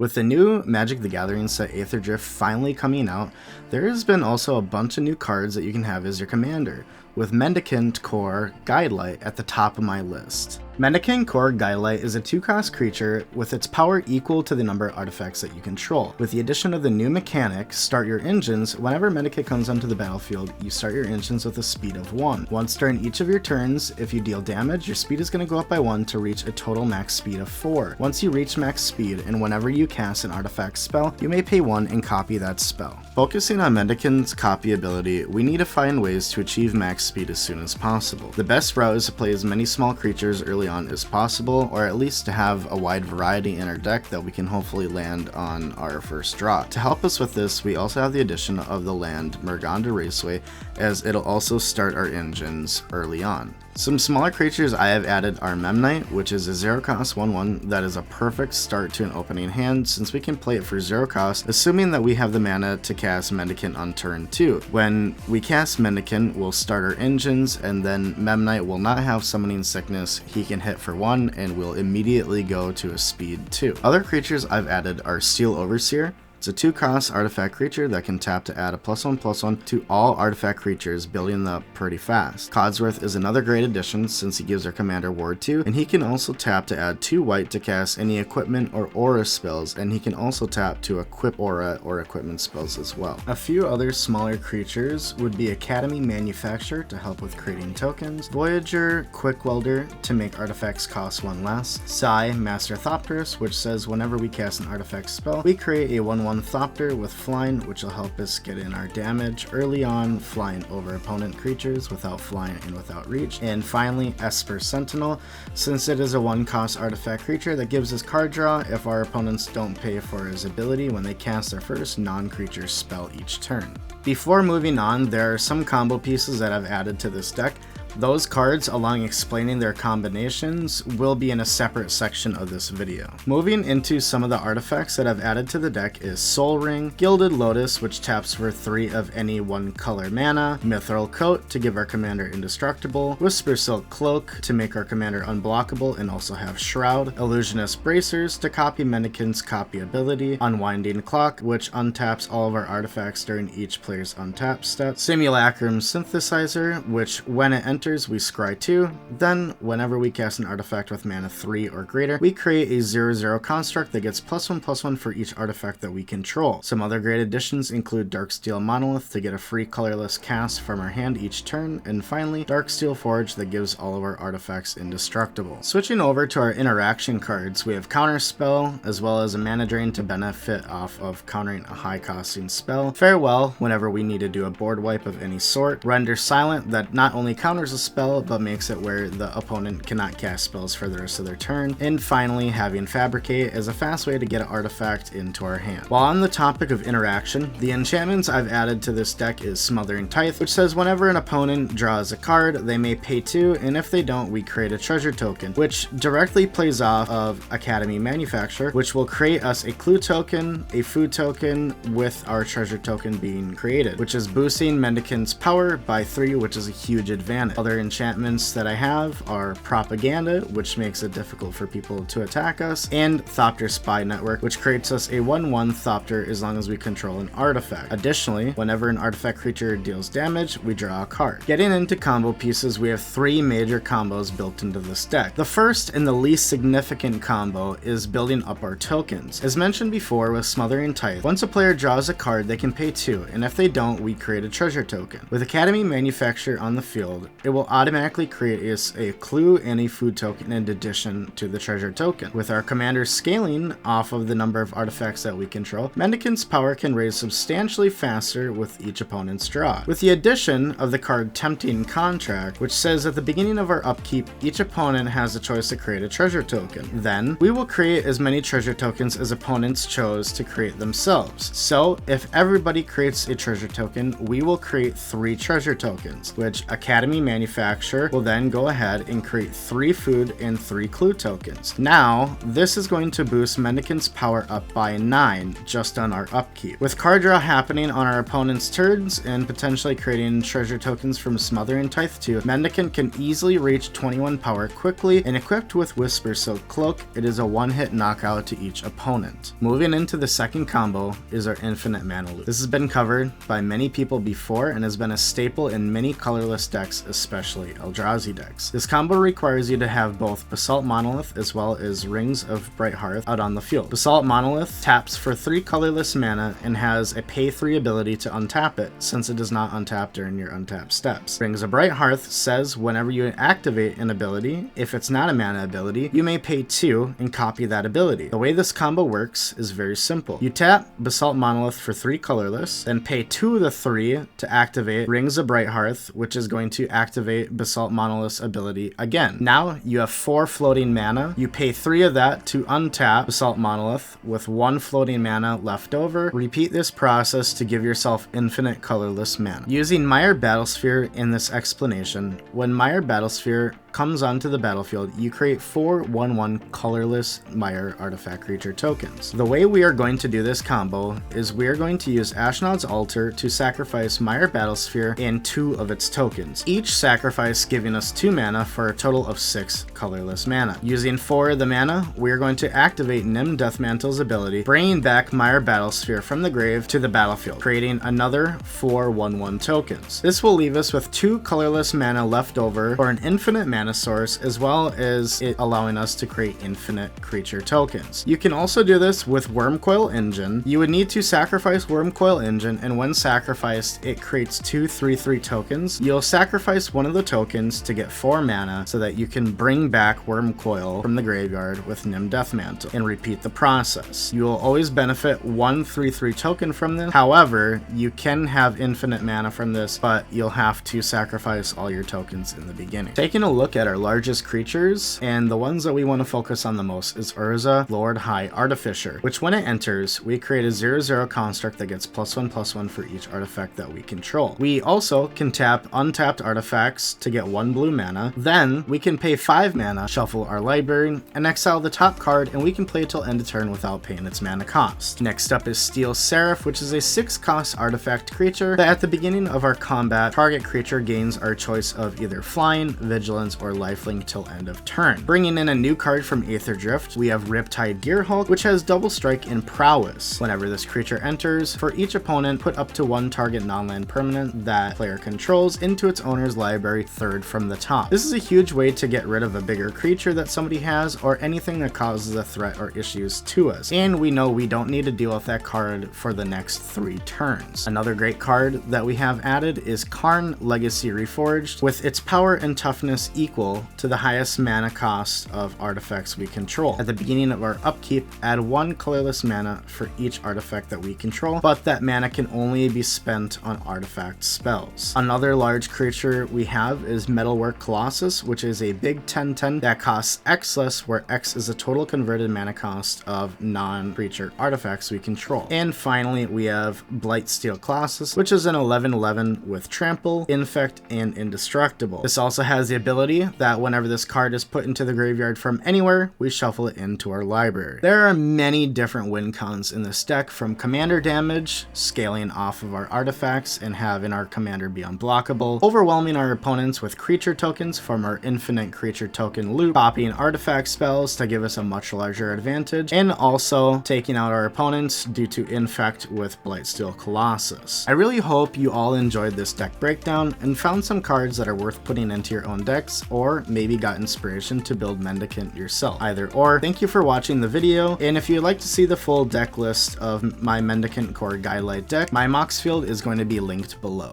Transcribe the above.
With the new Magic the Gathering set Aether Drift finally coming out, there has been also a bunch of new cards that you can have as your commander, with Mendicant Core Guidelight at the top of my list. Mendicant Core Guidelight is a 2-cost creature with its power equal to the number of artifacts that you control. With the addition of the new mechanic, Start Your Engines, whenever Mendicant comes onto the battlefield, you start your engines with a speed of 1. Once during each of your turns, if you deal damage, your speed is going to go up by 1 to reach a total max speed of 4. Once you reach max speed, and whenever you cast an artifact spell, you may pay 1 and copy that spell. Focusing on Mendicant's copy ability, we need to find ways to achieve max speed as soon as possible. The best route is to play as many small creatures early on as possible, or at least to have a wide variety in our deck that we can hopefully land on our first draw. To help us with this, we also have the addition of the land Mergonda Raceway, as it'll also start our engines early on. Some smaller creatures I have added are Memnite, which is a 0-cost 1/1 that is a perfect start to an opening hand since we can play it for 0 cost, assuming that we have the mana to cast Mendicant on turn 2. When we cast Mendicant, we'll start our engines, and then Memnite will not have Summoning Sickness. He can hit for 1 and will immediately go to a speed 2. Other creatures I've added are Steel Overseer. It's a 2-cost artifact creature that can tap to add a +1/+1 to all artifact creatures, building them up pretty fast. Codsworth is another great addition since he gives our commander Ward 2, and he can also tap to add 2 white to cast any equipment or aura spells, and he can also tap to equip aura or equipment spells as well. A few other smaller creatures would be Academy Manufacturer to help with creating tokens, Voyager Quick Welder to make artifacts cost 1 less, Sai Master Thopterus, which says whenever we cast an artifact spell, we create a 1/1 Thopter with flying, which will help us get in our damage early on, flying over opponent creatures without flying and without reach. And finally, Esper Sentinel, since it is a 1-cost artifact creature that gives us card draw if our opponents don't pay for his ability when they cast their first non-creature spell each turn. Before moving on, there are some combo pieces that I've added to this deck. Those cards, along explaining their combinations, will be in a separate section of this video. Moving into some of the artifacts that I've added to the deck is Soul Ring, Gilded Lotus, which taps for 3 of any 1 color mana, Mithril Coat to give our commander indestructible, Whisper Silk Cloak to make our commander unblockable and also have Shroud, Illusionist Bracers to copy Mendicant's copy ability, Unwinding Clock, which untaps all of our artifacts during each player's untap step, Simulacrum Synthesizer, which when it enters we scry 2, then whenever we cast an artifact with mana 3 or greater, we create a 0/0 construct that gets +1/+1 for each artifact that we control. Some other great additions include Darksteel Monolith to get a free colorless cast from our hand each turn, and finally Darksteel Forge that gives all of our artifacts indestructible. Switching over to our interaction cards, we have Counterspell, as well as a mana drain to benefit off of countering a high costing spell, Farewell whenever we need to do a board wipe of any sort, Render Silent that not only counters a spell but makes it where the opponent cannot cast spells for the rest of their turn, and finally having Fabricate as a fast way to get an artifact into our hand. While on the topic of interaction, the enchantments I've added to this deck is Smothering Tithe, which says whenever an opponent draws a card, they may pay 2, and if they don't, we create a treasure token, which directly plays off of Academy Manufacturer, which will create us a clue token, a food token, with our treasure token being created, which is boosting Mendicant's power by 3, which is a huge advantage. Other enchantments that I have are Propaganda, which makes it difficult for people to attack us, and Thopter Spy Network, which creates us a 1/1 Thopter as long as we control an artifact. Additionally, whenever an artifact creature deals damage, we draw a card. Getting into combo pieces, we have 3 major combos built into this deck. The first and the least significant combo is building up our tokens. As mentioned before with Smothering Tithe, once a player draws a card, they can pay 2, and if they don't, we create a treasure token. With Academy Manufacturer on the field, it will automatically create us a clue and a food token in addition to the treasure token. With our commander scaling off of the number of artifacts that we control, Mendicant's power can raise substantially faster with each opponent's draw. With the addition of the card Tempting Contract, which says at the beginning of our upkeep, each opponent has the choice to create a treasure token. Then, we will create as many treasure tokens as opponents chose to create themselves. So, if everybody creates a treasure token, we will create 3 treasure tokens, which Academy Manufacturer manufacturer will then go ahead and create 3 food and 3 clue tokens. Now, this is going to boost Mendicant's power up by 9 just on our upkeep. With card draw happening on our opponent's turns and potentially creating treasure tokens from Smother and Tithe 2, Mendicant can easily reach 21 power quickly, and equipped with Whisper Silk Cloak, it is a one-hit knockout to each opponent. Moving into the second combo is our Infinite Mana Loop. This has been covered by many people before and has been a staple in many colorless decks, especially Eldrazi decks. This combo requires you to have both Basalt Monolith as well as Rings of Bright Hearth out on the field. Basalt Monolith taps for 3 colorless mana and has a pay 3 ability to untap it, since it does not untap during your untap steps. Rings of Bright Hearth says whenever you activate an ability, if it's not a mana ability, you may pay 2 and copy that ability. The way this combo works is very simple. You tap Basalt Monolith for 3 colorless, then pay 2 of the 3 to activate Rings of Bright Hearth, which is going to activate Basalt Monolith's ability again. Now you have 4 floating mana. You pay 3 of that to untap Basalt Monolith with 1 floating mana left over. Repeat this process to give yourself infinite colorless mana. Using Mire Battlesphere in this explanation, when Mire Battlesphere comes onto the battlefield, you create 4 1/1 colorless Mire artifact creature tokens. The way we are going to do this combo is we are going to use Ashnod's Altar to sacrifice Mire Battlesphere and 2 of its tokens, each sacrifice giving us 2 mana for a total of 6 colorless mana. Using 4 of the mana, we are going to activate Nim Deathmantle's ability, bringing back Mire Battlesphere from the grave to the battlefield, creating another 4 1/1 tokens. This will leave us with 2 colorless mana left over for an infinite mana source, as well as it allowing us to create infinite creature tokens. You can also do this with Wormcoil Engine. You would need to sacrifice Wormcoil Engine, and when sacrificed, it creates 2 3/3 tokens. You'll sacrifice one of the tokens to get 4 mana so that you can bring back Wormcoil from the graveyard with Nim Deathmantle and repeat the process. You will always benefit 1 3/3 token from this. However, you can have infinite mana from this, but you'll have to sacrifice all your tokens in the beginning. Taking a look at our largest creatures, and the ones that we want to focus on the most is Urza, Lord High Artificer, which when it enters, we create a 0/0 construct that gets +1/+1 for each artifact that we control. We also can tap untapped artifacts to get 1 blue mana. Then we can pay 5 mana, shuffle our library, and exile the top card, and we can play it till end of turn without paying its mana cost. Next up is Steel Seraph, which is a 6-cost artifact creature that at the beginning of our combat, target creature gains our choice of either flying, vigilance, or lifelink till end of turn. Bringing in a new card from Aether Drift, we have Riptide Gearhulk, which has double strike and prowess. Whenever this creature enters, for each opponent, put up to 1 target non-land permanent that player controls into its owner's library, 3rd from the top. This is a huge way to get rid of a bigger creature that somebody has, or anything that causes a threat or issues to us. And we know we don't need to deal with that card for the next 3 turns. Another great card that we have added is Karn Legacy Reforged, with its power and toughness equal to the highest mana cost of artifacts we control. At the beginning of our upkeep, add 1 colorless mana for each artifact that we control, but that mana can only be spent on artifact spells. Another large creature we have is Metalwork Colossus, which is a big 10/10 that costs X less, where X is a total converted mana cost of non-creature artifacts we control. And finally, we have Blightsteel Colossus, which is an 11/11 with Trample, Infect, and Indestructible. This also has the ability that whenever this card is put into the graveyard from anywhere, we shuffle it into our library. There are many different win cons in this deck, from commander damage, scaling off of our artifacts and having our commander be unblockable, overwhelming our opponents with creature tokens from our infinite creature token loop, copying artifact spells to give us a much larger advantage, and also taking out our opponents due to Infect with Blightsteel Colossus. I really hope you all enjoyed this deck breakdown and found some cards that are worth putting into your own decks, or maybe got inspiration to build Mendicant yourself. Either or. Thank you for watching the video, and if you'd like to see the full deck list of my Mendicant Core Guidelight deck, my Mox field is going to be linked below.